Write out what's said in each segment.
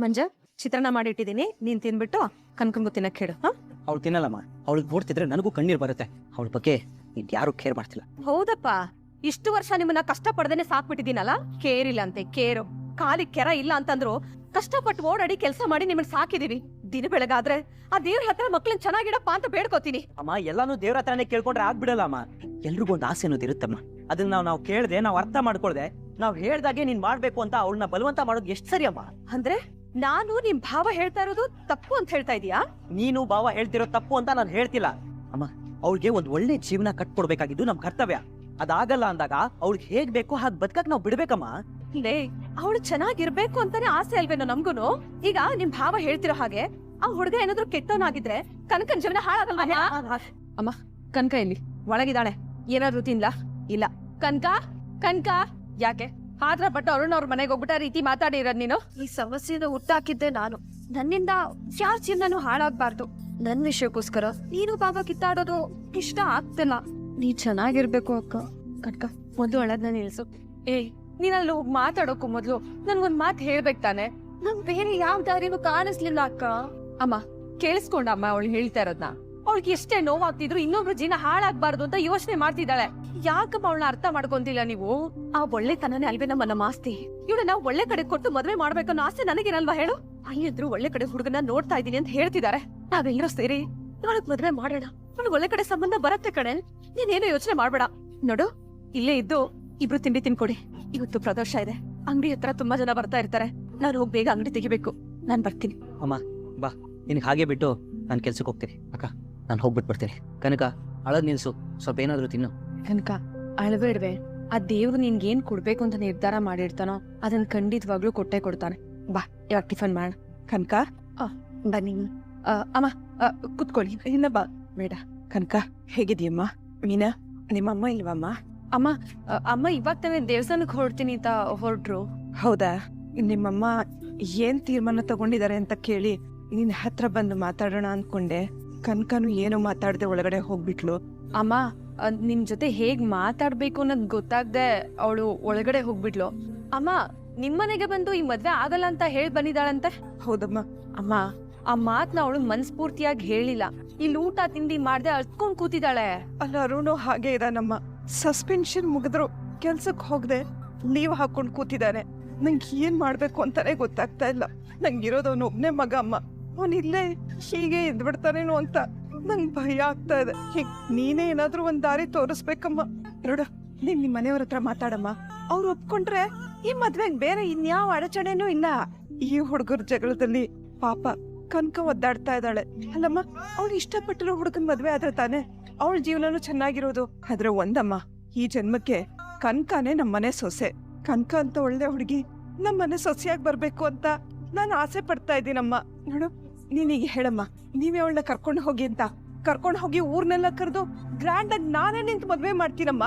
ಮಂಜ, ಚಿತ್ರಾನ್ನ ಮಾಡಿಟ್ಟಿದ್ದೀನಿ, ನೀನ್ ತಿನ್ಬಿಟ್ಟು ಕನ್ಕಂಗು ತಿನ್ನಕ್ ಹೇಳು. ಅವಳು ತಿನ್ನಲ್ಲಮ್ಮ. ಅವಳಿಗೆ ನೋಡ್ತಿದ್ರೆ ನನಗೂ ಕಣ್ಣೀರ್ ಬರುತ್ತೆ. ಅವಳ ಬಗ್ಗೆ ಯಾರು ಕೇರ್ ಮಾಡ್ತಿಲ್ಲ. ಹೌದಪ್ಪ, ಇಷ್ಟು ವರ್ಷ ನಿಮ್ಮನ್ನ ಕಷ್ಟ ಪಡ್ದೇನೆ ಸಾಕ್ಬಿಟ್ಟಿದ್ದೀನಲ್ಲ. ಕೇರ್ ಇಲ್ಲ ಅಂತೆ, ಕೇರು. ಕಾಲಿ ಕೆರ ಇಲ್ಲ ಅಂತಂದ್ರು ಕಷ್ಟಪಟ್ಟು ಓಡಾಡಿ ಕೆಲಸ ಮಾಡಿ ನಿಮ್ಮನ್ನ ಸಾಕಿದೀವಿ. ದಿನ ಬೆಳಗಾದ್ರೆ ಆ ದೇವ್ರ ಹತ್ರ ಮಕ್ಳನ್ನ ಚೆನ್ನಾಗಿಡಪ್ಪ ಅಂತ ಬೇಡ್ಕೋತೀನಿ. ಅಮ್ಮ, ಎಲ್ಲಾನು ದೇವ್ರ ಹತ್ರನೇ ಕೇಳ್ಕೊಂಡ್ರೆ ಆಗ್ಬಿಡಲ್ಲ ಅಮ್ಮ. ಎಲ್ರಿಗೂ ಒಂದು ಆಸೆ ಅನ್ನೋದು ಇರುತ್ತಮ್ಮ. ಅದನ್ನ ನಾವು ಕೇಳ್ದೆ, ನಾವು ಅರ್ಥ ಮಾಡ್ಕೊಳ್ದೆ, ನಾವ್ ಹೇಳ್ದಾಗೆ ನೀನ್ ಮಾಡ್ಬೇಕು ಅಂತ ಅವಳನ್ನ ಬಲವಂತ ಮಾಡೋದು ಎಷ್ಟು ಸರಿ ಅಮ್ಮ? ಅಂದ್ರೆ ನಾನು ನಿಮ್ ಭಾವ ಹೇಳ್ತಾ ಇರೋದು ತಪ್ಪು ಅಂತ ಹೇಳ್ತಾ ಇದೀಯಾ? ನೀನು ಭಾವ ಹೇಳ್ತಿರೋ ತಪ್ಪು ಅಂತ ನಾನು ಹೇಳ್ತಿಲ್ಲ ಅಮ್ಮ. ಅವಳಿಗೆ ಒಂದ್ ಒಳ್ಳೆ ಜೀವನ ಕಟ್ಕೊಡ್ಬೇಕಾಗಿದ್ದು ನಮ್ ಕರ್ತವ್ಯ. ಅದಾಗಲ್ಲ ಅಂದಾಗ ಅವಳಿಗೆ ಹೇಗ್ ಬೇಕೋ ಹಾಗೆ ಬದುಕಕ್ ನಾವು ಬಿಡ್ಬೇಕಮ್ಮ. ಲೇ, ಅವಳು ಚೆನ್ನಾಗಿರ್ಬೇಕು ಅಂತಾನೆ ಆಸೆ ಅಲ್ವೇನೋ ನಮ್ಗುನು. ಈಗ ನಿಮ್ ಭಾವ ಹೇಳ್ತಿರೋ ಹಾಗೆ ಆ ಹುಡುಗ ಏನಾದ್ರು ಕೆಟ್ಟವನಾಗಿದ್ರೆ ಕನಕನ್ ಜೀವನ ಹಾಳಾಗಲ್ವಾ? ಅಮ್ಮ, ಕನಕ ಇಲ್ಲಿ ಒಳಗಿದ್ದಾಳೆ. ಏನಾದ್ರು ತಿನ್ಲಾ? ಇಲ್ಲ. ಕನಕ, ಕನಕ, ಯಾಕೆ ಆದ್ರ ಬಟ್ ಅರುಣ್ ಅವ್ರ ಮನೆಗೆ ಹೋಗ್ಬಿಟ್ಟ ರೀತಿ ಮಾತಾಡಿರೋದ್ ನೀನು? ಈ ಸಮಸ್ಯೆನ ಹುಟ್ಟಾಕಿದ್ದೆ ನಾನು. ನನ್ನಿಂದ ಯಾರ ಜೀವನನು ಹಾಳಾಗ್ಬಾರ್ದು. ನನ್ ವಿಷಯಕ್ಕೋಸ್ಕರ ನೀನು ಬಾಬಾ ಕಿತ್ತಾಡೋದು ಇಷ್ಟ ಆಗ್ತಿಲ್ಲ. ನೀ ಚೆನ್ನಾಗಿರ್ಬೇಕು ಅಕ್ಕ. ಕನಕ, ಮೊದ್ಲು ಅಳದ್ನ ನಿಲ್ಸು. ಏಯ್, ನೀನಲ್ಲಿ ಹೋಗಿ ಮಾತಾಡೋಕು ಮೊದ್ಲು ನನ್ಗೊಂದ್ ಮಾತು ಹೇಳ್ಬೇಕು ತಾನೆ? ನಂಗ್ ಬೇರೆ ಯಾವ ದಾರಿನೂ ಕಾಣಿಸ್ಲಿಲ್ಲ ಅಕ್ಕ. ಅಮ್ಮ, ಕೇಳಿಸ್ಕೊಂಡಮ್ಮ ಅವಳು ಹೇಳ್ತಾ ಇರೋದ್ನ? ಅವಳಿಗೆ ಎಷ್ಟೇ ನೋವಾಗ್ತಿದ್ರು ಇನ್ನೊಬ್ರು ಜೀವನ ಹಾಳಾಗ್ಬಾರ್ದು ಅಂತ ಯೋಚನೆ ಮಾಡ್ತಿದ್ದಾಳೆ. ಯಾಕಮ್ಮ ಅವಳನ್ನ ಅರ್ಥ ಮಾಡ್ಕೊಂತಿಲ್ಲ ನೀವು? ಆ ಒಳ್ಳೆತನನೇ ಅಲ್ವೇ ನಮ್ಮ ಆಸ್ತಿ. ಇವಳು ನಾವು ಒಳ್ಳೆ ಕಡೆ ಕೊಟ್ಟು ಮದ್ವೆ ಮಾಡ್ಬೇಕನ್ನೋ ಆಸೆ ನನಗೇನಲ್ವಾ ಹೇಳು? ಅಲ್ಲಿದ್ರು ಒಳ್ಳೆ ಕಡೆ ಹುಡುಗನ ನೋಡ್ತಾ ಇದೀನಿ ಅಂತ ಹೇಳ್ತಿದ್ದಾರೆ. ನಾವೆಲ್ಲರೂ ಸೇರಿ ನಾಳೆ ಮದ್ವೆ ಮಾಡೋಣ. ಅವ್ಳು ಒಳ್ಳೆ ಕಡೆ ಸಂಬಂಧ ಬರತ್ತೆ ಕಡೆ. ನೀನೇನು ಯೋಚನೆ ಮಾಡ್ಬೇಡ. ನೋಡು, ಇಲ್ಲೇ ಇದ್ದು ಇಬ್ರು ತಿಂಡಿ ತಿನ್ಕೊಡಿ. ಇವತ್ತು ಪ್ರದೋಷ ಇದೆ, ಅಂಗಡಿ ಹತ್ರ ತುಂಬಾ ಜನ ಬರ್ತಾ ಇರ್ತಾರೆ. ನಾನು ಹೋಗಿ ಬೇಗ ಅಂಗಡಿ ತೆಗಿಬೇಕು. ನಾನ್ ಬರ್ತೀನಿ. ಅಮ್ಮ ಬಾ, ನಿನಗೆ ಹಾಗೆ ಬಿಟ್ಟು ನಾನು ಕೆಲ್ಸಕ್ಕೆ ಹೋಗ್ತೀನಿ. ಅಕ್ಕ, ನಾನು ಹೋಗ್ಬಿಟ್ಟು ಬರ್ತೀನಿ. ಕನಕ, ಅಳದ್ ನಿಲ್ಸು, ಸ್ವಲ್ಪ ಏನಾದ್ರು ತಿನ್ನು. ಕನಕ, ಅಳಬೇಡ್ವೆ. ಆ ದೇವ್ರು ನಿನ್ಗೇನ್ ಕೊಡ್ಬೇಕು ಅಂತ ನಿರ್ಧಾರ ಮಾಡಿರ್ತಾನೋ ಅದನ್ನ ಖಂಡಿತವಾಗ್ಲೂ ಕೊಟ್ಟೆ ಕೊಡ್ತಾನೆ. ಬಾ, ಇವಾಗ ಟಿಫನ್ ಮಾಡ. ಕನಕ, ಬನ್ನಿ. ಅಮ್ಮ, ಕುತ್ಕೊಳ್ಳಿ. ಇಲ್ಲ ಬಾ, ಬೇಡ. ಕನಕ, ಹೇಗಿದೀಯಮ್ಮ? ಮೀನಾ, ನಿಮ್ಮಮ್ಮ ಇಲ್ವಮ್ಮ? ಅಮ್ಮ, ಅಮ್ಮ ಇವಾಗ ತಾನೇ ದೇವಸ್ಥಾನಕ್ಕೆ ಹೊರಡ್ತೀನಿ ಅಂತ ಹೊರಟ್ರು. ಹೌದಾ? ನಿಮ್ಮಮ್ಮ ಏನ್ ತೀರ್ಮಾನ ತಗೊಂಡಿದ್ದಾರೆ ಅಂತ ಕೇಳಿ ನಿನ್ ಹತ್ರ ಬಂದು ಮಾತಾಡೋಣ ಅನ್ಕೊಂಡೆ. ಕನಕನು ಏನು ಮಾತಾಡದೆ ಒಳಗಡೆ ಹೋಗ್ಬಿಟ್ಲು. ಅಮ್ಮ, ನಿನ್ ಜೊತೆ ಹೇಗ್ ಮಾತಾಡ್ಬೇಕು ಅನ್ನೋದ್ ಗೊತ್ತಾಗ್ದೆ ಅವಳು ಒಳಗಡೆ ಹೋಗ್ಬಿಟ್ಲು. ಅಮ್ಮ, ನಿಮ್ಮನೆಗೆ ಬಂದು ಈ ಮದ್ವೆ ಆಗಲ್ಲ ಅಂತ ಹೇಳಿ ಬಂದಿದ್ದಾಳಂತೆ. ಹೌದಮ್ಮ. ಅಮ್ಮ, ಆ ಮಾತ್ನ ಅವಳು ಮನ್ಸ್ಫೂರ್ತಿಯಾಗಿ ಹೇಳಿಲ್ಲ. ಇಲ್ಲಿ ಊಟ ತಿಂಡಿ ಮಾಡ್ದೆ ಅಳ್ಕೊಂಡ್ ಕೂತಿದ್ದಾಳೆ. ಅಲ್ಲ, ಅರುಣು ಹಾಗೆ ಇದಾನಮ್ಮ. ಸಸ್ಪೆನ್ಷನ್ ಮುಗಿದ್ರು ಕೆಲ್ಸಕ್ ಹೋಗದೆ ಲೀವ್ ಹಾಕೊಂಡ್ ಕೂತಿದ್ದಾನೆ. ನಂಗೆ ಏನ್ ಮಾಡ್ಬೇಕು ಅಂತಾನೆ ಗೊತ್ತಾಗ್ತಾ ಇಲ್ಲ. ನಂಗಿರೋದು ಅವನು ಒಬ್ನೇ ಮಗ ಅಮ್ಮ. ಅವನ್ ಇಲ್ಲೇ ಹೀಗೆ ಇದ್ಬಿಡ್ತಾನೇನೋ ಅಂತ ನಂಗೆ ಭಯ ಆಗ್ತಾ ಇದೆ. ನೀನೇ ಏನಾದ್ರೂ ಒಂದ್ ದಾರಿ ತೋರಿಸ್ಬೇಕಮ್ಮ. ನೋಡ, ನಿಮ್ ಮನೆಯವ್ರ ಹತ್ರ ಮಾತಾಡಮ್ಮ. ಅವ್ರು ಒಪ್ಕೊಂಡ್ರೆ ಈ ಮದ್ವೆಗ್ ಬೇರೆ ಇನ್ಯಾವ ಅಡಚಣೆನೂ ಇಲ್ಲ. ಈ ಹುಡುಗರ ಜಗಳದಲ್ಲಿ ಪಾಪ ಕನಕ ಒದ್ದಾಡ್ತಾ ಇದ್ದಾಳೆ. ಅಲ್ಲಮ್ಮ, ಅವಳು ಇಷ್ಟಪಟ್ಟಿರೋ ಹುಡುಗನ್ ಮದ್ವೆ ಆದ್ರೆ ತಾನೆ ಅವಳ ಜೀವನನು ಚೆನ್ನಾಗಿರೋದು. ಆದ್ರೆ ಒಂದಮ್ಮ, ಈ ಜನ್ಮಕ್ಕೆ ಕನಕನೇ ನಮ್ಮನೆ ಸೊಸೆ. ಕನಕ ಅಂತ ಒಳ್ಳೆ ಹುಡುಗಿ ನಮ್ಮನೆ ಸೊಸೆಯಾಗಿ ಬರ್ಬೇಕು ಅಂತ ನಾನು ಆಸೆ ಪಡ್ತಾ ಇದ್ದೀನಮ್ಮ. ನೋಡು, ನೀನೀಗ ಹೇಳಮ್ಮ, ನೀವೇ ಅವಳನ್ನ ಕರ್ಕೊಂಡು ಹೋಗಿ ಅಂತ. ಕರ್ಕೊಂಡು ಹೋಗಿ ಊರ್ನೆಲ್ಲ ಕರೆದು ಗ್ರ್ಯಾಂಡ್ ಆಗಿ ನಾನೇ ನಿಂತು ಮದ್ವೆ ಮಾಡ್ತೀನಮ್ಮ.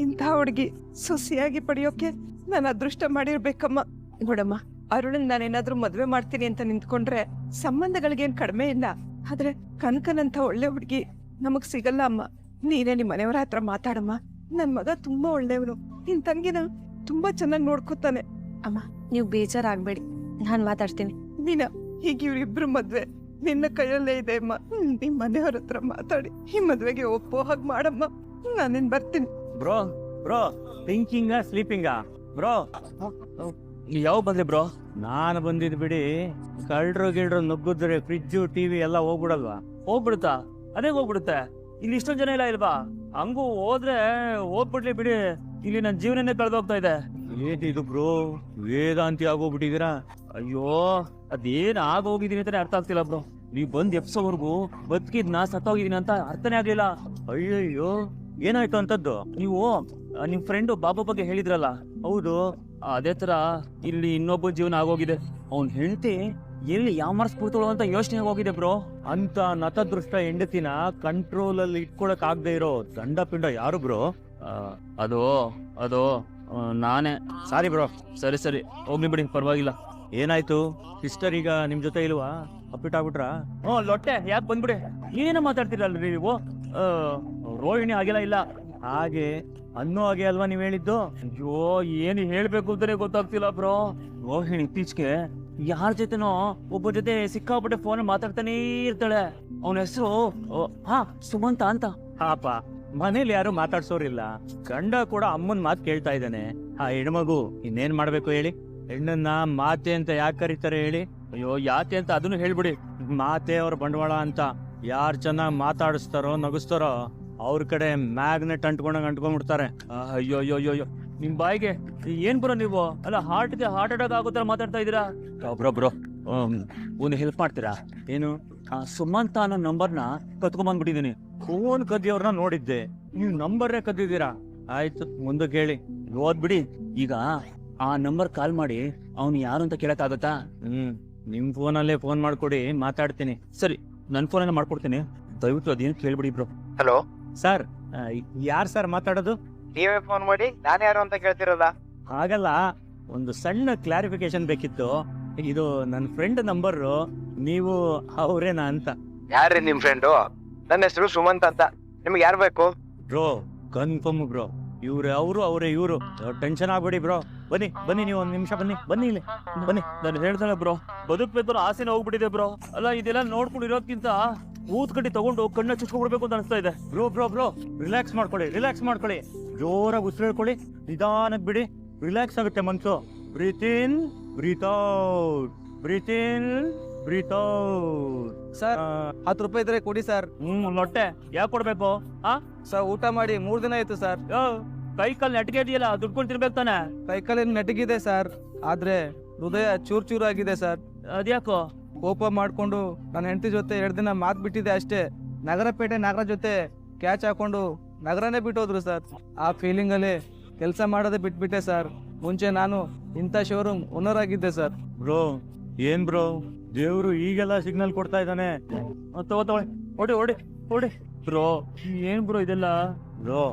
ಇಂಥ ಹುಡುಗಿ ಸೊಸೆಯಾಗಿ ಪಡೆಯೋಕೆ ನಾನು ಅದೃಷ್ಟ ಮಾಡಿರ್ಬೇಕಮ್ಮ. ನೋಡಮ್ಮ, ಅರುಣನ್ ನಾನೇನಾದ್ರೂ ಮದ್ವೆ ಮಾಡ್ತೀನಿ ಅಂತ ನಿಂತ್ಕೊಂಡ್ರೆ ಸಂಬಂಧಗಳಿಗೇನ್ ಕಡಿಮೆ ಇಲ್ಲ. ಆದ್ರೆ ಕನಕನಂತ ಒಳ್ಳೆ ಹುಡುಗಿ ನಮಗ್ ಸಿಗಲ್ಲ ಅಮ್ಮ. ನೀನೇ ನಿಮ್ ಮನೆಯವರ ಹತ್ರ ಮಾತಾಡಮ್ಮ. ನನ್ ಮಗ ತುಂಬಾ ಒಳ್ಳೆಯವನು. ನಿನ್ ತಂಗಿನ ತುಂಬಾ ಚೆನ್ನಾಗಿ ನೋಡ್ಕೊತಾನೆ. ಅಮ್ಮ, ನೀವು ಬೇಜಾರಾಗ್ಬೇಡಿ, ನಾನ್ ಮಾತಾಡ್ತೀನಿ. ನೀನ ಈಗ ಇವ್ರಿಬ್ರು ಮದ್ವೆ ನಿನ್ನ ಕೈಯಲ್ಲೇ ಇದೆ ಅಮ್ಮ. ನಿಮ್ ಮನೆಯವ್ರ ಹತ್ರ ಮಾತಾಡಿ ಈ ಮದ್ವೆಗೆ ಒಪ್ಪೋ ಹಾಗೆ ಮಾಡಮ್ಮ. ನಾನೇನ್ ಬರ್ತೀನಿ. Bro bro, thinking sleeping bro? ಯಾವ ಬಂದ್ರಿ ಬ್ರೋ? ನಾನು ಬಂದಿದ್ ಬಿಡಿ. ಕಳ್ರು ಗಿಳ್ರು ನುಗ್ಗಿದ್ರೆ ಫ್ರಿಜ್ಜು ಟಿವಿ ಎಲ್ಲ ಹೋಗ್ಬಿಡಲ್ವಾ? ಹೋಗ್ಬಿಡುತ್ತಾ? ಅದೇ ಹೋಗ್ಬಿಡುತ್ತೆ. ಇಲ್ಲಿ ಇಷ್ಟೊಂದು ಜನ ಇಲ್ಲ ಇಲ್ವಾ? ಹಂಗೂ ಹೋದ್ರೆ ಹೋಗ್ಬಿಡ್ಲಿ ಬಿಡಿ. ಇಲ್ಲಿ ನನ್ನ ಜೀವನನೇ ಕಳೆದೋಗ್ತಾ ಇದೆ. ಏನಿದು ಬ್ರೋ, ವೇದಾಂತಿ ಆಗೋಗ್ಬಿಟ್ಟಿದ್ದೀರಾ? ಅಯ್ಯೋ, ಅದೇನ್ ಆಗೋಗಿದೀನಿ ಅಂತಾನೆ ಅರ್ಥ ಆಗ್ತಿಲ್ಲ ಬ್ರೋ. ನೀವ್ ಬಂದ್ ಎಪ್ಸೋವರೆಗೂ ಬದುಕಿದ್ ನಾ ಸತ್ತೋಗಿದೀನಿ ಅಂತ ಅರ್ಥನೇ ಆಗ್ಲಿಲ್ಲ. ಅಯ್ಯಯ್ಯೋ, ಏನಾಯ್ತು ಅಂತದ್ದು? ನೀವು ನಿಮ್ ಫ್ರೆಂಡು ಬಾಬಾ ಬಗ್ಗೆ ಹೇಳಿದ್ರಲ್ಲ, ಹೌದು. ಅದೇ ತರ ಇಲ್ಲಿ ಇನ್ನೊಬ್ಬ ಜೀವನ ಆಗೋಗಿದೆ. ಅವ್ನ್ ಹೆಂಡತಿ ಎಲ್ಲಿ ಯಾಮರ್ಸ್ಬಿಡ್ತಾಳು ಅಂತ ಯೋಚನೆ ಆಗೋಗಿದೆ ಬ್ರೋ. ಅಂತ ನತದೃಷ್ಟ ಹೆಂಡತಿನ ಕಂಟ್ರೋಲ್ ಅಲ್ಲಿ ಇಟ್ಕೊಳಕ್ ಆಗದೆ ಇರೋ ದಂಡ ಪಿಂಡ ಯಾರು ಬ್ರೋ? ಅದು ಅದು ನಾನೇ. ಸಾರಿ ಬ್ರೋ. ಸರಿ ಸರಿ, ಹೋಗ್ಲಿ ಬಿಡಿ, ಪರವಾಗಿಲ್ಲ. ಏನಾಯ್ತು ಸಿಸ್ಟರ್, ಈಗ ನಿಮ್ ಜೊತೆ ಇಲ್ವಾ? ಅಪ್ಪಿಟ್ ಆಗ್ಬಿಟ್ರಾ? ಲೊಟ್ಟೆ ಯಾಕೆ ಬಂದ್ಬಿಡಿ. ಏನೇನೋ ಮಾತಾಡ್ತೀರಲ್ರಿ ನೀವು? ರೋಹಿಣಿ ಆಗಿಲ್ಲ ಇಲ್ಲ ಹಾಗೆ ಅನ್ನೋ ಹಾಗೆ ಅಲ್ವಾ ನೀವ್ ಹೇಳಿದ್ದು? ಅಯ್ಯೋ, ಏನು ಹೇಳ್ಬೇಕು ಅಂತಾನೆ ಗೊತ್ತಾಗ್ತಿಲ್ಲ ಬ್ರೋ. ರೋಹಿಣಿ ಇತ್ತೀಚೆಗೆ ಯಾರ ಜೊತೆನೋ ಒಬ್ಬ ಜೊತೆ ಸಿಕ್ಕಾಪಟ್ಟೆ ಫೋನ್ ಮಾತಾಡ್ತಾನೇ ಇರ್ತಾಳೆ. ಅವನ ಹೆಸರು ಸುಮಂತ ಅಂತ. ಪಾಪ ಮನೇಲಿ ಯಾರು ಮಾತಾಡ್ಸೋರಿಲ್ಲ. ಗಂಡ ಕೂಡ ಅಮ್ಮನ್ ಮಾತು ಕೇಳ್ತಾ ಇದ್ದಾನೆ. ಆ ಹೆಣ್ಮಗು ಇನ್ನೇನ್ ಮಾಡ್ಬೇಕು ಹೇಳಿ? ಹೆಣ್ಣನ್ನ ಮಾತೆ ಅಂತ ಯಾಕೆ ಕರೀತಾರೆ ಹೇಳಿ? ಅಯ್ಯೋ ಯಾಕೆ ಅಂತ ಅದನ್ನು ಹೇಳ್ಬಿಡಿ. ಮಾತೆ ಅವ್ರ ಬಂಡವಾಳ ಅಂತ. ಯಾರು ಚೆನ್ನಾಗಿ ಮಾತಾಡಿಸ್ತಾರೋ ನಗಿಸ್ತಾರೋ ಅವ್ರ ಕಡೆ ಮ್ಯಾಗ್ನೆಟ್ ಅಂಟ್ಕೊಂಡ್ಬಿಡ್ತಾರೆ. ಅಯ್ಯೋ ಅಯ್ಯೋ ಅಯ್ಯೋ ನಿಮ್ ಬಾಯಿಗೆ ಏನ್ ಬ್ರೋ ನೀವು? ಅಲ್ಲ ಹಾರ್ಟ್ ಅಟ್ಯಾಕ್ ಆಗೋ ತರ ಮಾತಾಡ್ತಾ ಇದೀರಾ. ಬ್ರೋ ಒಂದು ಹೆಲ್ಪ್ ಮಾಡ್ತೀರಾ? ಏನು? ಸುಮಂತ ಅನ್ನೋ ನಂಬರ್ನ ಕತ್ಕೊಂಡ್ಬಂದ್ಬಿಟ್ಟಿದೀನಿ. ಫೋನ್ ಕದ್ದಿಯವ್ರನ್ನ ನೋಡಿದ್ದೆ, ನೀವು ನಂಬರ್ನೇ ಕದ್ದಿದ್ದೀರಾ. ಆಯ್ತು ಮುಂದಕ್ಕೆ ಹೇಳಿ, ಓದ್ಬಿಡಿ. ಈಗ ಆ ನಂಬರ್ ಕಾಲ್ ಮಾಡಿ ಅವ್ನು ಯಾರು ಅಂತ ಕೇಳಕ್ಕಾಗತ್ತಾ? ನಿಮ್ ಫೋನಲ್ಲೇ ಫೋನ್ ಮಾಡ್ಕೊಡಿ, ಮಾತಾಡ್ತೀನಿ. ಸರಿ, ನನ್ನ ಫೋನನ್ನ ಮಾಡ್ಕೊಡ್ತೀನಿ, ದಯವಿಟ್ಟು ಅದೇನು ಕೇಳ್ಬಿಡಿ ಬ್ರೋ. ಹಲೋ ಸರ್, ಯಾರು ಸರ್ ಮಾತಾಡೋದು? ನೀವೇ ಫೋನ್ ಮಾಡಿ ನಾನು ಯಾರು ಅಂತ ಕೇಳ್ತಿರಲ್ಲ. ಹಾಗಲ್ಲ, ಒಂದು ಸಣ್ಣ ಕ್ಲಾರಿಫಿಕೇಶನ್ ಬೇಕಿತ್ತು. ಇದು ನನ್ನ ಫ್ರೆಂಡ್ ನಂಬರು, ನೀವು ಅವರೇನಾ ಅಂತ. ಯಾರ್ರಿ ನಿಮ್ ಫ್ರೆಂಡು? ನನ್ನ ಹೆಸರು ಸುಮಂತ್ ಅಂತ. ನಿಮ್ಗೆ ಯಾರು ಬೇಕು? ಬ್ರೋ ಕನ್ಫರ್ಮ್ ಬ್ರೋ, ಇವ್ರೆ ಅವರು ಅವರೇ ಇವರು. ಟೆನ್ಷನ್ ಆಗ್ಬೇಡಿ ಬ್ರೋ. ಬನ್ನಿ ನೀವು ಒಂದ್ ನಿಮಿಷ ಬನ್ನಿ ಇಲ್ಲಿ ಬನ್ನಿ. ನಾನು ಹೇಳ್ತಾಳೆ ಬ್ರೋ, ಬದುಕ್ಬೇಕು ಆಸೆನ ಹೋಗ್ಬಿಟ್ಟಿದೆ ಬ್ರೋ. ಅಲ್ಲ ಇದೆಲ್ಲ ನೋಡ್ಕೊಂಡು ಇರೋದ್ಕಿಂತ ಊತ್ ಕಡ್ಡಿ ತಗೊಂಡು ಕಣ್ಣ ಚುಚ್ಕೊಬಿಡ್ಬೇಕು ಅಂತ ಅನಿಸ್ತಾ ಇದೆ. ಬ್ರೋ ರಿಲ್ಯಾಕ್ಸ್ ಮಾಡ್ಕೊಳ್ಳಿ, ಜೋರಾಗಿ ಉಸಿರು ಹೇಳ್ಕೊಳ್ಳಿ, ನಿಧಾನಕ್ಕೆ ಬಿಡಿ, ರಿಲ್ಯಾಕ್ಸ್ ಆಗುತ್ತೆ ಮನ್ಸು. ಬ್ರೀತ್ ಇನ್ ಬ್ರೀತ್ ಔಟ್, ಬ್ರೀತ್ ಇನ್ ಬ್ರೀತ್ ಔಟ್. ಸರ್ 10 ರೂಪಾಯಿ ಇದ್ರೆ ಕೊಡಿ ಸರ್. ಲೊಟ್ಟೆ ಯಾಕೆ ಕೊಡ್ಬೇಕು? ಸರ್ ಊಟ ಮಾಡಿ 3 ದಿನ ಆಯ್ತು ಸರ್. ಕೈ ಕಾಲು ನೆಟ್ಗೆ ಇದೆಯಲ್ಲ, ದುಡ್ಕೊಂಡು ತಿರ್ಬೇಕು ತಾನೆ. ಕೈಕಾಲಿನ ನೆಟಗಿದೆ ಸರ್, ಆದ್ರೆ ಹೃದಯ ಚೂರ್ ಆಗಿದೆ ಸರ್. ಅದ್ಯಾಕೋ? ಕೋಪ ಮಾಡ್ಕೊಂಡು ನನ್ನ ಹೆಂಡತಿ ಜೊತೆ 2 ದಿನ ಮಾತು ಬಿಟ್ಟಿದೆ ಅಷ್ಟೇ. ನಗರಪೇಟೆ ನಾಗರ ಜೊತೆ ಕ್ಯಾಚ್ ಹಾಕೊಂಡು ನಗರನೇ ಬಿಟ್ಟೋದ್ರು ಸರ್. ಆ ಫೀಲಿಂಗ್ ಅಲ್ಲಿ ಕೆಲಸ ಮಾಡೋದೇ ಬಿಟ್ಬಿಟ್ಟೆ ಸರ್. ಮುಂಚೆ ನಾನು ಇಂಥ ಶೋರೂಮ್ ಓನರ್ ಆಗಿದ್ದೆ ಸರ್. ಬ್ರೋ ಏನ್ ಬ್ರೋ, ದೇವ್ರು ಈಗೆಲ್ಲ ಸಿಗ್ನಲ್ ಕೊಡ್ತಾ ಇದ್ದಾನೆ. ಓಡಿ ಬ್ರೋ. ಏನ್ ಬ್ರೋ ಇದೆಲ್ಲ? ಬ್ರೋ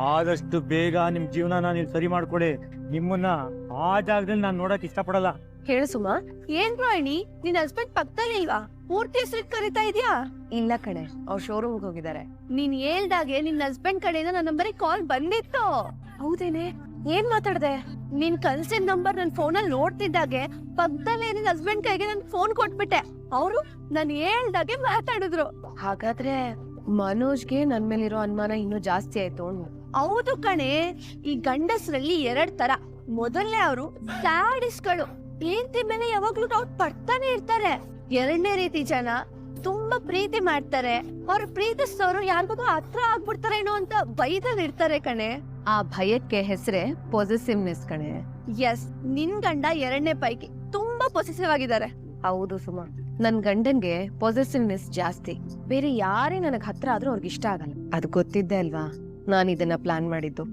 ಆದಷ್ಟು ಬೇಗ ನಿಮ್ ಜೀವನ ನೀವು ಸರಿ ಮಾಡ್ಕೊಡಿ. ನಿಮ್ಮನ್ನ ಆ ಜಾಗದಲ್ಲಿ ನಾನು ನೋಡಕ್ ಇಷ್ಟಪಡಲ್ಲ. ಹೇಳು ಸುಮಾ, ಏನ್ ರಾಣಿ, ನಿನ್ ಹಸ್ಬೆಂಡ್ ಪಕ್ಕದಲ್ಲಿ ಇಲ್ವಾ? ಪೂರ್ತಿ ಹೆಸರು ಕರಿತಾ ಇದ್ಯಾ? ಇಲ್ಲ ಕಣೆ, ಅವ್ರು ಶೋರೂಮ್ಗೆ ಹೋಗಿದ್ದಾರೆ. ನೀನ್ ಹೇಳ್ದಾಗೆ ನಿನ್ ಹಸ್ಬೆಂಡ್ ಕಡೆಯಿಂದ ನನ್ನ ನಂಬರಿಗೆ ಕಾಲ್ ಬಂದಿತ್ತು. ಹೌದೇನೆ? ಏನ್ ಮಾತಾಡ್ದೆ? ನಿನ್ ಕಲ್ಸಿನ ನಂಬರ್ ನನ್ ಫೋನಲ್ಲಿ ನೋಡ್ತಿದ್ದಾಗೆ ಪಕ್ಕದಲ್ಲೇ ನಿನ್ ಹಸ್ಬೆಂಡ್ ಕೈಗೆ ನನ್ ಫೋನ್ ಕೊಟ್ಬಿಟ್ಟೆ. ಅವರು ನಾನು ಹೇಳ್ದಾಗೆ ಮಾತಾಡಿದ್ರು. ಹಾಗಾದ್ರೆ ಮನೋಜ್ಗೆ ನನ್ ಮೇಲಿರೋ ಅನುಮಾನ ಇನ್ನೂ ಜಾಸ್ತಿ ಆಯ್ತು. ಹೌದು ಕಣೆ, ಈ ಗಂಡಸರಲ್ಲಿ 2 ತರ. ಮೊದಲನೇ ಅವರು ಸ್ಯಾಡಿಸ್ಟ್ಗಳು, ಹೆಂಡತಿ ಮೇಲೆ ಯಾವಾಗ್ಲೂ ಡೌಟ್ ಪಡ್ತಾನೆ ಇರ್ತಾರೆ. 2ನೇ ರೀತಿ ಜನ ತುಂಬಾ ಪ್ರೀತಿ ಮಾಡ್ತಾರೆ, ಅವ್ರ ಪ್ರೀತಿಸೋರು ಯಾರಿಗೂ ಹತ್ರ ಆಗ್ಬಿಡ್ತಾರೇನೋ ಅಂತ ಭಯದಲ್ಲಿ ಇರ್ತಾರೆ ಕಣೆ. ಆ ಭಯಕ್ಕೆ ಹೆಸರೇ ಪೊಸೆಸಿವ್ನೆಸ್ ಕಣೆ. ಎಸ್, ನಿನ್ ಗಂಡ 2ನೇ ಪೈಕಿ ತುಂಬಾ ಪೊಸೆಸಿವ್ ಆಗಿದ್ದಾರೆ. ಹೌದು ಸುಮಾ, ನನ್ ಗಂಡನ್ಗೆ ಪೊಸೆಸಿವ್ನೆಸ್ ಜಾಸ್ತಿ. ಬೇರೆ ಯಾರೇ ನನಗ್ ಹತ್ರ ಆದ್ರೂ ಅವ್ರಿಗೆ ಇಷ್ಟ ಆಗಲ್ಲ. ಅದು ಗೊತ್ತಿದ್ದೆ ಅಲ್ವಾ ನಾನು ಇದನ್ನ ಪ್ಲಾನ್ ಮಾಡಿದ್ದು.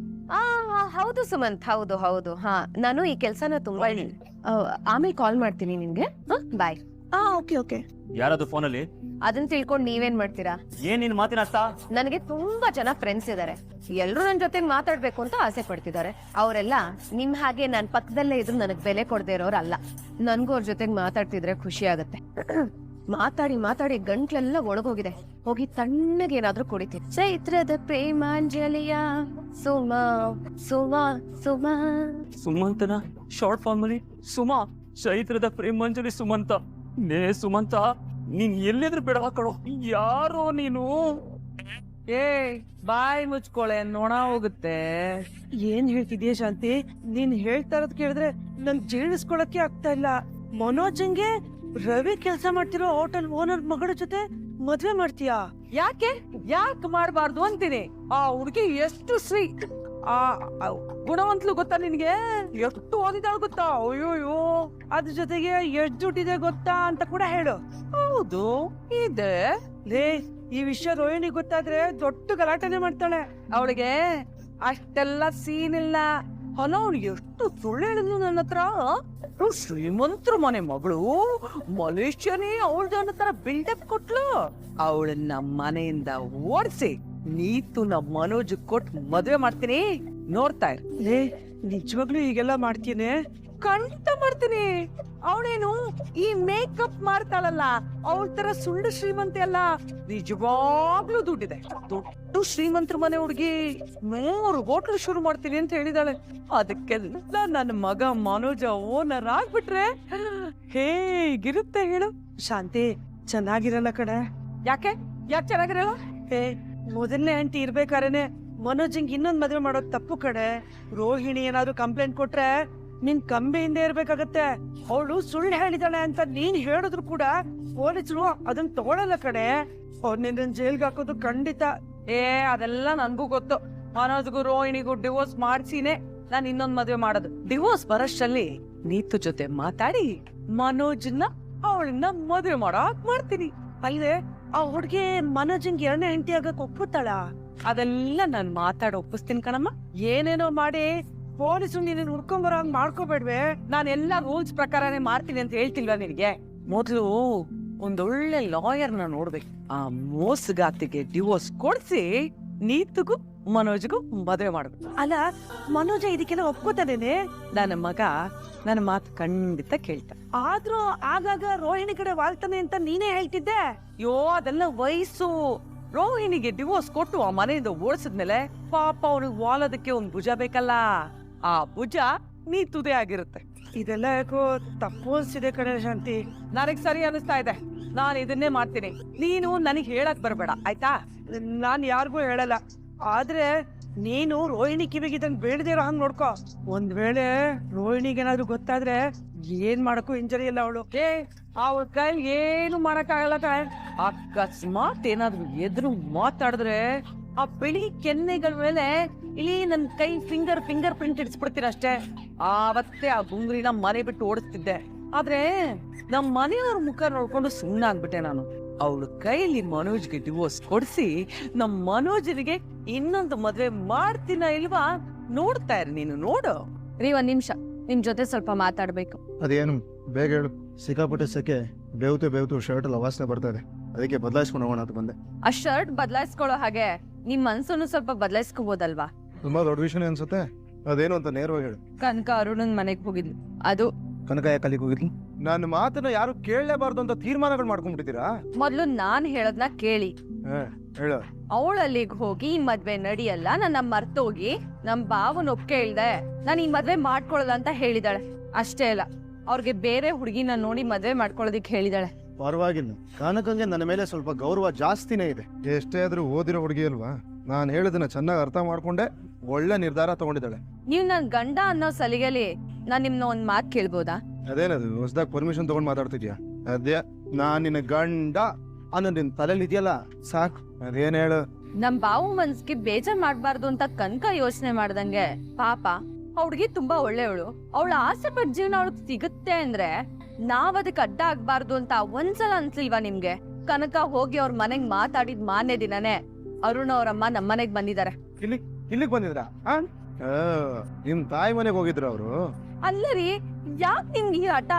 ಹೌದು ಸುಮಂತ್, ಹೌದು. ನಾನು ಈ ಕೆಲ್ಸನ ತುಂಬಾ ಆಮೇಲೆ ಕಾಲ್ ಮಾಡ್ತೀನಿ ನಿನ್ಗೆ. ಬಾಯ್. ಓಕೆ. ಯಾರದು ಫೋನಲ್ಲಿ? ಅದನ್ನ ತಿಳ್ಕೊಂಡು ನೀವೇನ್ ಮಾಡ್ತೀರಾ? ಏನ್ ನಿನ್ ಮಾತಿನ ಅರ್ಥ? ನನಗೆ ತುಂಬಾ ಜನ ಫ್ರೆಂಡ್ಸ್ ಇದಾರೆ. ಎಲ್ರು ನನ್ ಜೊತೆ ಮಾತಾಡ್ಬೇಕು ಅಂತ ಆಸೆ ಪಡ್ತಿದ್ದಾರೆ. ಅವರೆಲ್ಲ ನಿಮ್ ಹಾಗೆ ನನ್ ಪಕ್ಕದಲ್ಲೇ ಇದ್ರು ನನಗ್ ಬೆಲೆ ಕೊಡದೇ ಇರೋರಲ್ಲ. ನನ್ಗೂ ಅವ್ರ ಜೊತೆಗ್ ಮಾತಾಡ್ತಿದ್ರೆ ಖುಷಿ ಆಗತ್ತೆ. ಮಾತಾಡಿ ಗಂಟ್ಲೆಲ್ಲ ಒಳಗೋಗಿದೆ. ಹೋಗಿ ತಣ್ಣಗೆ ಏನಾದ್ರೂ ಕುಡಿತೀನಿ. ಚೈತ್ರದ ಪ್ರೇಮಾಂಜಲಿಯ ಸುಮಾ. ಸುಮಂತನ ಶಾರ್ಟ್ ಫಾರ್ಮ್ ಅಲ್ಲಿ ಸುಮಾ. ಚೈತ್ರದ ಪ್ರೇಮಾಂಜಲಿ ಸುಮಂತ. ಸುಮಂತ, ನೀನ್ ಎಲ್ಲಿದ್ರು ಬಿಡ ಹಾಕಳು. ಯಾರೋ ನೀನು? ಬಾಯ್ ಮುಚ್ಕೊಳೆ, ನೋಣ ಹೋಗುತ್ತೆ. ಏನ್ ಹೇಳ್ತಿದ್ಯಾ ಶಾಂತಿ? ನೀನ್ ಹೇಳ್ತಾ ಇರೋದ್ ಕೇಳಿದ್ರೆ ನಂಗ್ ಜೀರ್ಣಿಸ್ಕೊಳಕ್ಕೆ ಆಗ್ತಾ ಇಲ್ಲ. ಮನೋಜಂಗೆ ರವಿ ಕೆಲಸ ಮಾಡ್ತಿರೋ ಹೋಟೆಲ್ ಓನರ್ ಮಗಳ ಜೊತೆ ಮದ್ವೆ ಮಾಡ್ತೀಯಾ? ಯಾಕೆ ಮಾಡ್ಬಾರ್ದು ಅಂತೀನಿ. ಆ ಹುಡುಗಿ ಎಷ್ಟು ಗುಣವಂತಲು ಗೊತ್ತಾ ನಿನ್ಗೆ? ಎಷ್ಟು ಓದಿದಾಳು ಗೊತ್ತಾ? ಅಯ್ಯೋಯ್ಯೋ, ಅದ್ರ ಜೊತೆಗೆ ಎಷ್ಟ್ ದುಡ್ಡಿದೆ ಗೊತ್ತಾ ಅಂತ ಕೂಡ ಹೇಳು. ಹೌದು ಇದೆ. ಲೇ, ಈ ವಿಷಯ ರೋಹಿಣಿ ಗೊತ್ತಾದ್ರೆ ದೊಡ್ಡ ಗಲಾಟೆನೆ ಮಾಡ್ತಾಳೆ. ಅವಳಿಗೆ ಅಷ್ಟೆಲ್ಲ ಸೀನ್ ಇಲ್ಲ. ಅವ್ನಿಗೆ ಎಷ್ಟು ಸುಳ್ಳು ಹೇಳಿದ್ಲು ನನ್ನ ಹತ್ರ. ಶ್ರೀಮಂತರ ಮನೆ ಮಗಳು, ಮಲೇಷ್ಯಾನೇ ಅವಳ ಹತ್ರ ಬಿಲ್ಡಪ್ ಕೊಟ್ಲು. ಅವಳನ್ನ ಮನೆಯಿಂದ ಓಡಿಸಿ ನೀತು ನಮ್ಮ ಮನೋಜ್ ಕೊಟ್ಟು ಮದ್ವೆ ಮಾಡ್ತೀನಿ, ನೋಡ್ತಾ ಇರ್. ಲೇ, ನಿಜವಾಗ್ಲೂ ಈಗೆಲ್ಲ ಮಾಡ್ತೀನಿ? ಖಂಡಿತ ಮಾಡ್ತೀನಿ. ಅವಳೇನು ಈ ಮೇಕಪ್ ಮಾಡ್ತಾಳಲ್ಲ, ಅವಳ ತರ ಸುಳ್ಳು ಶ್ರೀಮಂತೆ ಅಲ್ಲ, ನಿಜವಾಗ್ಲೂ ದುಡ್ಡಿದೆ. ದೊಡ್ಡ ಶ್ರೀಮಂತರ ಮನೆ ಹುಡುಗಿ 3 ಹೋಟ್ಲು ಶುರು ಮಾಡ್ತೀನಿ ಅಂತ ಹೇಳಿದಾಳೆ. ಅದಕ್ಕೆಲ್ಲ ನನ್ನ ಮಗ ಮನೋಜ ಓನರ್ ಆಗ್ಬಿಟ್ರೆ ಹೇಗಿರುತ್ತೆ ಹೇಳು? ಶಾಂತಿ ಚೆನ್ನಾಗಿರಲ್ಲ ಕಡೆ. ಯಾಕೆ ಚೆನ್ನಾಗಿರಲ್ಲ? ಏ ಮೊದಲನೇ ಆಂಟಿ ಇರ್ಬೇಕಾರೇನೆ ಮನೋಜಂಗ್ ಇನ್ನೊಂದ್ ಮದ್ವೆ ಮಾಡೋದ್ ತಪ್ಪು ಕಡೆ. ರೋಹಿಣಿ ಏನಾದ್ರು ಕಂಪ್ಲೇಂಟ್ ಕೊಟ್ರೆ ನಿನ್ ಕಂಬೆಯಿಂದ ಇರ್ಬೇಕಾಗತ್ತೆ. ಅವಳು ಸುಳ್ಳು ಹೇಳಿದಾಳೆ ಅಂತ ನೀನ್ ಹೇಳಿದ್ರು ಕೂಡ ಪೊಲೀಸರು ಅದನ್ನ ತಗೊಳಲ್ಲ ಕಡೆ. ಅವ್ರು ನಿನ್ನ ಜೈಲ್ಗೆ ಹಾಕೋದು ಖಂಡಿತ. ಅದೆಲ್ಲ ನನ್ಗೂ ಗೊತ್ತು. ಮನೋಜ್ಗೂ ರೋಹಿಣಿಗೂ ಡಿವೋರ್ಸ್ ಮಾಡ್ಸಿನೇ ನಾನು ಇನ್ನೊಂದ್ ಮದ್ವೆ ಮಾಡೋದು. ಡಿವೋರ್ಸ್ ಬರೋಷ್ಟಲ್ಲಿ ನೀತು ಜೊತೆ ಮಾತಾಡಿ ಮನೋಜ್ನ ಅವಳನ್ನ ಮದ್ವೆ ಮಾಡಕ್ ಮಾಡ್ತೀನಿ. ಅಲ್ಲದೆ ಆ ಹುಡ್ಗಿ ಮನೋಜಂಗ್ 2ನೇ ಆಂಟಿ ಆಗಕ್ ಒಪ್ಪುತ್ತಾಳ? ಅದೆಲ್ಲ ನಾನ್ ಮಾತಾಡಿ ಒಪ್ಪಿಸ್ತೀನಿ ಕಣಮ್ಮ. ಏನೇನೋ ಮಾಡಿ ಪೊಲೀಸರು ನೀನ್ ಹುಡ್ಕೊಂಬರೋ ಹಂಗ್ ಮಾಡ್ಕೋಬೇಡ್ವೆ. ನಾನೆಲ್ಲ ರೂಲ್ಸ್ ಪ್ರಕಾರನೇ ಮಾಡ್ತೀನಿ ಅಂತ ಹೇಳ್ತಿಲ್ವಾ ನಿನಗೆ? ಮೊದ್ಲು ಒಂದೊಳ್ಳೆ ಲಾಯರ್ನ ನೋಡ್ಬೇಕು. ಆ ಮೋಸಗಾತಿಗೆ ಡಿವೋರ್ಸ್ ಕೊಡ್ಸಿ ನೀತಿಗೂ ಮನೋಜ್ಗೂ ಮದುವೆ ಮಾಡ್ಬೇಕು. ಅಲ್ಲ ಮನೋಜ ಇದಕ್ಕೆಲ್ಲ ಒಪ್ಕೋತಾನೇನೆ? ನನ್ನ ಮಗ ನನ್ನ ಮಾತು ಖಂಡಿತ ಕೇಳ್ತಾನೆ. ಆದ್ರೂ ಆಗಾಗ ರೋಹಿಣಿ ಕಡೆ ವಾಲ್ತಾನೆ ಅಂತ ನೀನೇ ಹೇಳ್ತಿದ್ದೆ. ಅದೆಲ್ಲ ವಯಸ್ಸು. ರೋಹಿಣಿಗೆ ಡಿವೋರ್ಸ್ ಕೊಟ್ಟು ಆ ಮನೆಯಿಂದ ಓಡಿಸಿದ್ಮೇಲೆ ಪಾಪ ಅವ್ನಿಗೆ ವಾಲೋದಕ್ಕೆ ಒಂದ್ ಭುಜ ಬೇಕಲ್ಲ, ಆ ಭುಜ ನೀತುದೇ ಆಗಿರುತ್ತೆ. ಇದೆಲ್ಲ ಯಾಕೋ ತಪ್ಪು ಅನ್ಸಿದೆ ಕಡೆ ಶಾಂತಿ. ನನಗ್ ಸರಿ ಅನಿಸ್ತಾ ಇದೆ. ನಾನು ಇದನ್ನೇ ಮಾಡ್ತೀನಿ. ನೀನು ನನಗ್ ಹೇಳಕ್ ಬರ್ಬೇಡ ಆಯ್ತಾ? ನಾನ್ ಯಾರಿಗೂ ಹೇಳಲ್ಲ. ಆದ್ರೆ ನೀನು ರೋಹಿಣಿ ಕಿವಿಗೆ ಇದನ್ನ ಬೇಡದೇ ಇರೋ ಹಂಗ್ ನೋಡ್ಕೋ. ಒಂದ್ ವೇಳೆ ರೋಹಿಣಿಗೇನಾದ್ರೂ ಗೊತ್ತಾದ್ರೆ ಏನ್ ಮಾಡಕ್ಕೂ ಇಂಜರಿ ಇಲ್ಲ ಅವಳು. ಅವ್ರ ಕೈ ಏನು ಮಾಡಕ್ಕಾಗಲ್ಲ ಕಣೆ. ಅಕಸ್ಮಾತ್ ಏನಾದ್ರು ಎದುರು ಮಾತಾಡಿದ್ರೆ ಆ ಬಿಳಿ ಕೆನ್ನೆಗಳ ಮೇಲೆ ಇಲ್ಲಿ ನನ್ ಕೈ ಫಿಂಗರ್ ಪ್ರಿಂಟ್ ಇಡ್ಸ್ಬಿಡ್ತೀರಷ್ಟೇ. ಆವತ್ತೇ ಆ ಗುಂಗ್ರಿನ ಮನೆ ಬಿಟ್ಟು ಓಡಿಸ್ತಿದ್ದೆ. ಆದ್ರೆ ನಮ್ ಮನೆಯವ್ರ ಮುಖ ನೋಡ್ಕೊಂಡು ಸುಮ್ಮನಾಗ್ಬಿಟ್ಟೆ ನಾನು. ಅವಳ ಕೈಯಲ್ಲಿ ಮನೋಜ್ಗೆ ಡಿವೋರ್ಸ್ ಕೊಡಿಸಿ ನಮ್ ಮನೋಜನಿಗೆ ಇನ್ನೊಂದು ಮದ್ವೆ ಮಾಡ್ತೀನ ಇಲ್ವಾ ನೋಡ್ತಾ ಇರಿ. ನೀನು ನೋಡು. ರೀ, ಒಂದ್ ನಿಮಿಷ ನಿಮ್ ಜೊತೆ ಸ್ವಲ್ಪ ಮಾತಾಡ್ಬೇಕು. ಅದೇನು ಬೇಗ ಹೇಳು. ಸಿಕ್ಕಾಪಟ್ಟೆ ಸೆಕೆ, ಬೇವ್ತು ಶರ್ಟ್ ಎಲ್ಲ ವಾಸನೆ ಬರ್ತಾ ಇದೆ. ಅದಕ್ಕೆ ಬದಲಾಯಿಸ್ಕೊಂಡು ಹೋಗೋಣ ಅಂತ ಬಂದೆ. ಆ ಶರ್ಟ್ ಬದಲಾಯಿಸ್ಕೊಳ್ಳೋ ಹಾಗೆ ನಿಮ್ ಮನ್ಸನ್ನು ಸ್ವಲ್ಪ ಬದಲಾಯಿಸ್ಕೋಬೋದಲ್ವಾ? ತುಂಬಾ ದೊಡ್ಡ ವಿಷಯನೇ ಅನ್ಸುತ್ತೆ. ಅದೇನು ಅಂತ ನೇರವಾಗಿ ಹೇಳು. ಕನಕ ಅರುಣನ್ ಮನೆಗ್ ಹೋಗಿದ್ಲು. ಅದು ಕನಕ ಯಾಕೆ ಅಲ್ಲಿಗೆ ಹೋಗಿದ್ಲು? ನನ್ನ ಮಾತನ್ನ ಯಾರು ಕೇಳಲೇಬಾರ್ದು ಅಂತ ತೀರ್ಮಾನಗಳು ಮಾಡ್ಕೊಂಡ್ಬಿಟ್ಟಿದ್ದೀರಾ? ಮೊದ್ಲು ನಾನ್ ಹೇಳದ್ನ ಕೇಳಿ. ಹೇಳು. ಅವಳಲ್ಲಿಗ್ ಹೋಗಿ ಈ ಮದ್ವೆ ನಡಿಯಲ್ಲ, ನನ್ನ ಮರ್ತೋಗಿ ನಮ್ ಬಾವನ್ ಒಪ್ಕೆ ಇಲ್ದೆ ನಾನು ಈ ಮದ್ವೆ ಮಾಡ್ಕೊಳಲ್ಲ ಅಂತ ಹೇಳಿದಾಳೆ. ಅಷ್ಟೇ ಅಲ್ಲ, ಅವ್ರಿಗೆ ಬೇರೆ ಹುಡುಗಿನ ನೋಡಿ ಮದ್ವೆ ಮಾಡ್ಕೊಳ್ಳೋದಿಕ್ ಹೇಳಿದಾಳೆ. ಪರವಾಗಿಲ್ಲ, ಕನಕಂಗೆ ನನ್ನ ಮೇಲೆ ಸ್ವಲ್ಪ ಗೌರವ ಜಾಸ್ತಿನೇ ಇದೆ. ಎಷ್ಟೇ ಆದ್ರೂ ಓದಿರೋ ಹುಡುಗಿ ಅಲ್ವಾ? ನಾನು ಹೇಳೋದನ್ನ ಚೆನ್ನಾಗಿ ಅರ್ಥ ಮಾಡ್ಕೊಂಡೆ ಒಳ್ಳೆ ನಿರ್ಧಾರ ತಗೊಂಡಿದ್ದಾಳೆ. ನೀವ್ ನನ್ ಗಂಡ ಅನ್ನೋ ಸಲಿಗೆಲಿ ನಾನ್ ನಿಮ್ನ ಒಂದ್ ಮಾತ್ ಕೇಳ್ಬೋದಾ? ಅದೇನದು ಹೊಸದಾಗಿ ಪರ್ಮಿಷನ್ ತಗೊಂಡ್ ಮಾತಾಡ್ತಿದ್ಯಾ? ಅದೇ ನಾನ್ ನಿನ್ನ ಗಂಡ ಅನ್ನೋ ನಿನ್ ತಲೆಯಲ್ಲಿ ಇದೆಯಲ್ಲ ಸಾಕು. ಅದೇನ್ ಹೇಳು. ನಮ್ ಬಾವು ಮನ್ಸ್ಗೆ ಬೇಜಾರ್ ಮಾಡ್ಬಾರ್ದು ಅಂತ ಕನಕ ಯೋಚನೆ ಮಾಡ್ದಂಗೆ, ಪಾಪ ಹುಡ್ಗಿ ತುಂಬಾ ಒಳ್ಳೆಯವಳು. ಅವಳ ಆಸೆ ಪಟ್ಟ ಜೀವನ ಅವಳಿಗೆ ಸಿಗುತ್ತೆ ಅಂದ್ರೆ ನಾವ್ ಅದಕ್ಕೆ ಅಡ್ಡ ಆಗ್ಬಾರ್ದು ಅಂತ ಒಂದ್ಸಲ ಅನ್ಸ್ಲಿಲ್ವಾ ನಿಮ್ಗೆ? ಕನಕ ಹೋಗಿ ಅವ್ರ ಮನೆಗ್ ಮಾತಾಡಿದ್ ಮಾನ್ಯ ದಿನನೇ ಅರುಣ್ ಅವ್ರಮ್ಮ ನಮ್ ಮನೆಗ್ ಬಂದಿದ್ದಾರೆ. ಇಲ್ಲಿಗೆ ಬಂದಿದ್ರ? ನಿಮ್ ತಾಯಿ ಮನೆಗೆ ಹೋಗಿದ್ರ ಅವರು? ಅಲ್ಲರಿ, ಯಾಕ್ ನಿಮ್ಗೆ ಈ ಆಟ?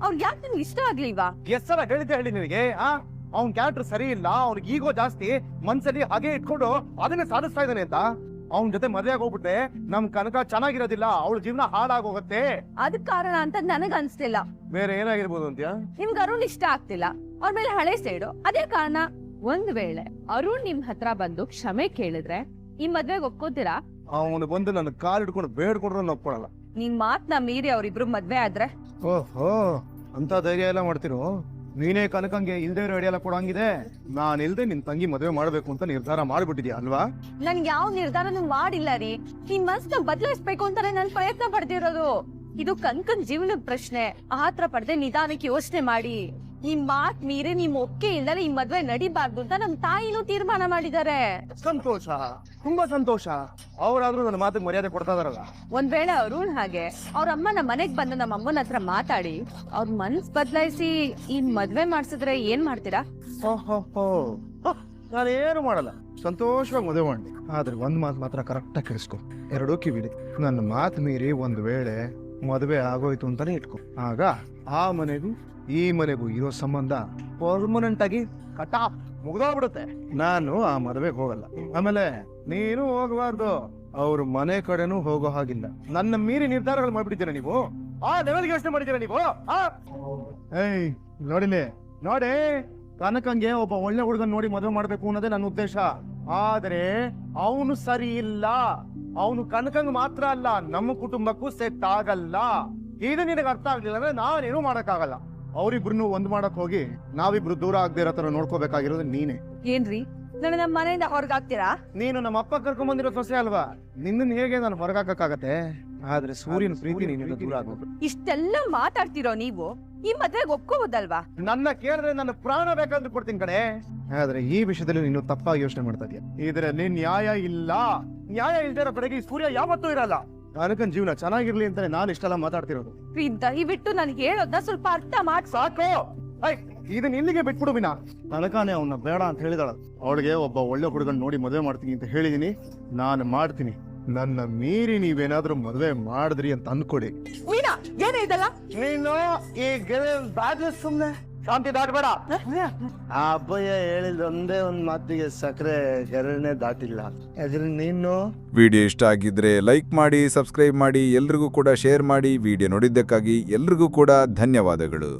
ಅವ್ರ್ ಯಾಕೆ ನಿಮ್ಗೆ ಇಷ್ಟ ಆಗ್ಲಿಲ್ವಾ? ಎಷ್ಟರ ಹೇಳಿದ್ದೆ ಹೇಳಿ ನಿನಗೆ? ಅವ್ನ್ ಕ್ಯಾರೆಕ್ಟರ್ ಸರಿ ಇಲ್ಲ, ಅವ್ನಿಗೆ ಈಗೋ ಜಾಸ್ತಿ, ಮನ್ಸಲ್ಲಿ ಹಾಗೆ ಇಟ್ಕೊಂಡು ಅದನ್ನೇ ಸಾಧಿಸ್ತಾ ಇದ್ದಾನೆ ಅಂತ. ಅವ್ನ ಜೊತೆ ಮದುವೆ ಆಗೋಗ್ಬಿಟ್ರೆ ನಮ್ ಕನಕ ಚೆನ್ನಾಗಿರೋದಿಲ್ಲ, ಅವಳ ಜೀವನ ಹಾಳಾಗೋಗತ್ತೆ. ಅದಕ್ ಕಾರಣ ಅಂತ ನನಗ್ ಅನ್ಸ್ತಿಲ್ಲ. ಬೇರೆ ಏನಾಗಿರ್ಬೋದು ಅಂತ್ಯಾ? ನಿಮ್ಗೆ ಅರುಣ್ ಇಷ್ಟ ಆಗ್ತಿಲ್ಲ, ಅವ್ರ ಮೇಲೆ ಹಳೆ ಸೇಡು, ಅದೇ ಕಾರಣ. ಒಂದ್ ವೇಳೆ ಅರುಣ್ ನಿಮ್ ಹತ್ರ ಬಂದು ಕ್ಷಮೆ ಕೇಳಿದ್ರೆ ಈ ಮದ್ವೆಗೆ ಒಪ್ಕೋತೀರಾ? ಅವನು ಬಂದು ನನ್ನ ಕಾಲ್ ಹಿಡ್ಕೊಂಡು ಬೇಡ್ಕೊಂಡ್ರೆ ನಾನು ಒಪ್ಕೊಳಲ್ಲ. ನಿನ್ ಮಾತ್ನ ಮೀರಿ ಅವ್ರಿಬ್ರು ಮದ್ವೆ ಆದ್ರೆ? ಓಹೋ, ಅಂತ ಧೈರ್ಯ ಎಲ್ಲ ಮಾಡ್ತಿರೋ? ನೀನೇ ಕನಕಂಗೆ ಇಲ್ದೇ ಇರೋ ಐಡಿಯಾ ಎಲ್ಲ ಕೊಡಂಗಿದೆ. ನಾನ್ ಇಲ್ದೆ ನಿನ್ ತಂಗಿ ಮದುವೆ ಮಾಡ್ಬೇಕು ಅಂತ ನಿರ್ಧಾರ ಮಾಡ್ಬಿಟ್ಟಿದ್ಯಾ ಅಲ್ವಾ? ನನ್ ಯಾವ ನಿರ್ಧಾರನೂ ಮಾಡಿಲ್ಲ ರೀ. ನಿನ್ ಮನ್ಸ್ನ ಬದಲಾಯಿಸ್ಬೇಕು ಅಂತಾನೆ ನನ್ ಪ್ರಯತ್ನ ಪಡ್ತಿರೋದು. ಇದು ಕನ್ಕನ್ ಜೀವನದ ಪ್ರಶ್ನೆ. ಆತ್ರ ಪಡ್ದೆ ನಿಧಾನಕ್ಕೆ ಯೋಚನೆ ಮಾಡಿ. ನಿಮ್ ಮಾತ್ ಮೀರಿ ನಿಮ್ ಒಪ್ಕೆ ಇಲ್ದರೆ ಈ ಮದ್ವೆ ನಡಿಬಾರ್ದು ಅಂತ ನಮ್ ತಾಯಿನೂ ತೀರ್ಮಾನ ಮಾಡಿದ್ದಾರೆ. ಸಂತೋಷ, ತುಂಬಾ ಸಂತೋಷ. ಅವ್ರಾದ್ರೂ ನನ್ನ ಮಾತಿಗೆ ಮರ್ಯಾದೆ ಕೊಡ್ತಾ ಇದಾರಲ್ಲ. ಒಂದ್ ವೇಳೆ ಅರುಣ್ ಹಾಗೆ ಅವ್ರ ಅಮ್ಮ ನಮ್ಮ ಮನೆಗ್ ಬಂದು ನಮ್ಮ ಅಮ್ಮನ ಹತ್ರ ಮಾತಾಡಿ ಅವ್ರ ಮನ್ಸ್ ಬದಲಾಯಿಸಿ ಈ ಮದ್ವೆ ಮಾಡ್ಸಿದ್ರೆ ಏನ್ ಮಾಡ್ತೀರಾ? ನಾನೇನು ಮಾಡಲ್ಲ, ಸಂತೋಷವಾಗಿ ಮದುವೆ ಮಾಡಿ. ಆದ್ರೆ ಒಂದ್ ಮಾತು ಮಾತ್ರ ಕರೆಕ್ಟ್ ಆಗಿ ಕೇಳಿಸ್ಕೊ, ಎರಡೂ ಕಿವಿಡಿ. ನನ್ನ ಮಾತು ಮೀರಿ ಒಂದ್ ವೇಳೆ ಮದುವೆ ಆಗೋಯ್ತು ಅಂತಾನೆ ಇಟ್ಕೊ. ಆಗ ಆ ಮನೆಗೂ ಈ ಮನೆಗೂ ಇರೋ ಸಂಬಂಧ ಪರ್ಮನೆಂಟ್ ಆಗಿ ಕಟ್ ಆಫ್ ಮುಗ್ದೋಗ್ಬಿಡುತ್ತೆ. ನಾನು ಆ ಮದುವೆಗೆ ಹೋಗಲ್ಲ. ಆಮೇಲೆ ನೀನು ಹೋಗಬಾರ್ದು, ಅವ್ರ ಮನೆ ಕಡೆನೂ ಹೋಗೋ ಹಾಗಿಲ್ಲ. ನನ್ನ ಮೀರಿ ನಿರ್ಧಾರಗಳು ಮಾಡ್ಬಿಟ್ಟಿದ್ದೀರ ನೀವು. ಆ ಲೆವೆಲ್ಗೆ ಯೋಚನೆ ಮಾಡಿದ್ದೀರಾ ನೀವು ಏಯ್ ನೋಡಿಲಿ ನೋಡಿ, ಕನಕಂಗೆ ಒಬ್ಬ ಒಳ್ಳೆ ಹುಡುಗನ್ ನೋಡಿ ಮದುವೆ ಮಾಡ್ಬೇಕು ಅನ್ನೋದೇ ನನ್ನ ಉದ್ದೇಶ. ಆದ್ರೆ ಅವನು ಸರಿ ಇಲ್ಲ. ಅವನು ಕನಕಂಗ್ ಮಾತ್ರ ಅಲ್ಲ, ನಮ್ಮ ಕುಟುಂಬಕ್ಕೂ ಸೆಟ್ ಆಗಲ್ಲ. ಇದು ನಿನಗೆ ಅರ್ಥ ಆಗ್ಲಿಲ್ಲ ಅಂದ್ರೆ ನಾನೇನು ಮಾಡಕ್ಕಾಗಲ್ಲ. ಅವ್ರಿಬ್ರು ಒಂದ್ ಮಾಡಕ್ ಹೋಗಿ ನಾವಿಬ್ರು ದೂರ ಆಗದೆ ಇರೋ ತರ ನೋಡ್ಕೋಬೇಕಾಗಿರೋದು ನೀನೆ. ಏನ್ರಿ ನನ್ನ ನಮ್ಮ ಮನೆಯಿಂದ ಹೊರಗಾಗ್ತೀರಾ? ನೀನು ನಮ್ಮ ಅಪ್ಪ ಕರ್ಕೊಂಡ್ ಬಂದಿರೋ ಸೊಸೆ ಅಲ್ವಾ, ನಿನ್ನನ್ ಹೇಗೆ ನಾನು ಹೊರಗಾಕಕ್ಕಾಗತ್ತೆ? ಆದ್ರೆ ಸೂರ್ಯನ ಪ್ರೀತಿ ನೀನಿಂದ ದೂರ ಆಗೋದು. ಇಷ್ಟೆಲ್ಲ ಮಾತಾಡ್ತಿರೋ ನೀವು ಈ ಮದ್ವೆಗೆ ಒಪ್ಕೋಬೋದಲ್ವಾ? ನನ್ನ ಕೇಳಿದ್ರೆ ನನ್ನ ಪ್ರಾಣ ಬೇಕಾದ್ರೂ ಕೊಡ್ತೀನಿ ಕಡೆ. ಆದ್ರೆ ಈ ವಿಷಯದಲ್ಲಿ ನೀನು ತಪ್ಪಾಗಿ ಯೋಚನೆ ಮಾಡ್ತಾ ಇದೀಯ. ಇದರಲ್ಲಿ ನ್ಯಾಯ ಇಲ್ಲ. ನ್ಯಾಯ ಇಲ್ದಿರೋ ಕಡೆಗೆ ಈ ಸೂರ್ಯ ಯಾವತ್ತೂ ಇರಲ್ಲ. ಕನಕನ್ ಜೀವನ ಚೆನ್ನಾಗಿರ್ಲಿ ಅಂತ ನಾನು ಇಷ್ಟೆಲ್ಲ ಮಾತಾಡ್ತಿರೋದು. ದಯವಿಟ್ಟು ನನಗೆ ಹೇಳೋದನ್ನ ಸ್ವಲ್ಪ ಅರ್ಥ ಮಾಡ್. ಸಾಕು, ಇದನ್ನ ಇಲ್ಲಿಗೆ ಬಿಟ್ಬಿಡು ಬಿನ. ಕನಕನೇ ಅವನ್ನ ಬೇಡ ಅಂತ ಹೇಳಿದಾಳ. ಅವಳಿಗೆ ಒಬ್ಬ ಒಳ್ಳೆ ಹುಡುಗನ್ ನೋಡಿ ಮದುವೆ ಮಾಡ್ತೀನಿ ಅಂತ ಹೇಳಿದೀನಿ. ನಾನು ಮಾಡ್ತೀನಿ. ನನ್ನ ಮೀರಿ ನೀವೇನಾದ್ರೂ ಮದುವೆ ಮಾಡಿದ್ರಿ ಅಂತ ಅನ್ಕೊಡಿ. ಮೀನಾ, ಏನೇ ಇದಲ್ಲ? ನೀನು ಈ ಗೆಳೆ ಬಾದ್ಲು ಸುಮ್ನೆ ಶಾಂತಿ ದಾಟಬೇಡ. ಆ ಅಬ್ಬಯ್ಯ ಹೇಳಿದ ಒಂದೇ ಒಂದ್ ಮಾತಿಗೆ ಸಕ್ಕರೆ ಎರಡನೇ ದಾಟಿಲ್ಲ. ಅದ್ರ ನೀನು ವಿಡಿಯೋ ಇಷ್ಟ ಆಗಿದ್ರೆ ಲೈಕ್ ಮಾಡಿ, ಸಬ್ಸ್ಕ್ರೈಬ್ ಮಾಡಿ, ಎಲ್ರಿಗೂ ಕೂಡ ಶೇರ್ ಮಾಡಿ. ವಿಡಿಯೋ ನೋಡಿದ್ದಕ್ಕಾಗಿ ಎಲ್ರಿಗೂ ಕೂಡ ಧನ್ಯವಾದಗಳು.